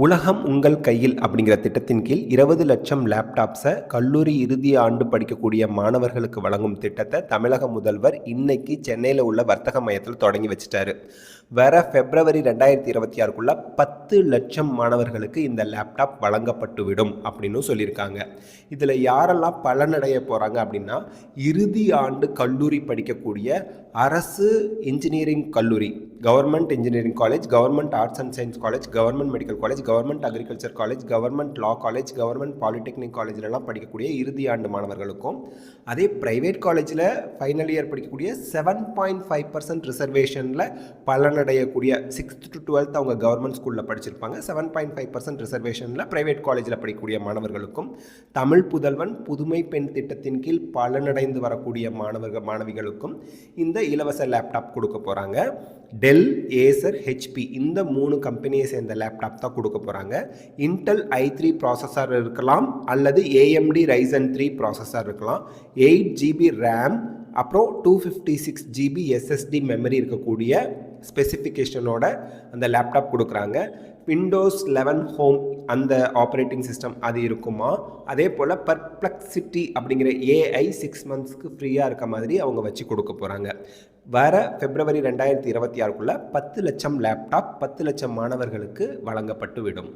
உலகம் உங்கள் கையில் அப்படிங்கிற திட்டத்தின் கீழ் 20 லட்சம் லேப்டாப்ஸை கல்லூரி இறுதி ஆண்டு படிக்கக்கூடிய மாணவர்களுக்கு வழங்கும் திட்டத்தை தமிழக முதல்வர் இன்னைக்கு சென்னையில் உள்ள வர்த்தக மையத்தில் தொடங்கி வச்சிட்டாரு. வர பிப்ரவரி 2026க்குள்ள 10 லட்சம் மாணவர்களுக்கு இந்த லேப்டாப் வழங்கப்பட்டுவிடும் அப்படின்னு சொல்லியிருக்காங்க. இதில் யாரெல்லாம் பலனடைய போகிறாங்க அப்படின்னா, இறுதி ஆண்டு கல்லூரி படிக்கக்கூடிய அரசு இன்ஜினியரிங் கல்லூரி, government engineering college, government arts and science college, government medical college, government agriculture college, government law college, government polytechnic காலேஜ்லலாம் படிக்கக்கூடிய இறுதி ஆண்டு மாணவர்களுக்கும், அதே ப்ரைவேட் காலேஜில் ஃபைனல் இயர் படிக்கக்கூடிய 7.5% ரிசர்வேஷனில் பலனடையக்கூடிய 6th to 12th அவங்க கவர்மெண்ட் ஸ்கூலில் படிச்சிருப்பாங்க. 7.5% ரிசர்வேஷனில் ப்ரைவேட் காலேஜில் படிக்கக்கூடிய மாணவர்களுக்கும், தமிழ் புதல்வன் புதுமை பெண் திட்டத்தின் கீழ் பலனடைந்து வரக்கூடிய மாணவிகளுக்கும் இந்த இலவச லேப்டாப் கொடுக்க போகிறாங்க. டெல், ஏசர், ஹெச்பி இந்த 3 கம்பெனியை சேர்ந்த லேப்டாப் தான் கொடுக்க போகிறாங்க. இன்டெல் i3 ப்ராசஸர் இருக்கலாம், அல்லது AMD Ryzen 3 ப்ராசஸர் இருக்கலாம். 8 GB ரேம், அப்புறம் 256 GB SSD மெமரி இருக்கக்கூடிய ஸ்பெசிஃபிகேஷனோட அந்த லேப்டாப் கொடுக்குறாங்க. விண்டோஸ் 11 ஹோம் அந்த ஆப்ரேட்டிங் சிஸ்டம் அது இருக்குமா, அதே போல் பர்ப்ளெக்சிட்டி அப்படிங்கிற AI 6 monthsக்கு ஃப்ரீயாக இருக்க மாதிரி அவங்க வச்சு கொடுக்க போகிறாங்க. வர பிப்ரவரி 2026க்குள்ள 10 லட்சம் லேப்டாப் 10 லட்சம் மாணவர்களுக்கு வழங்கப்பட்டு விடும்.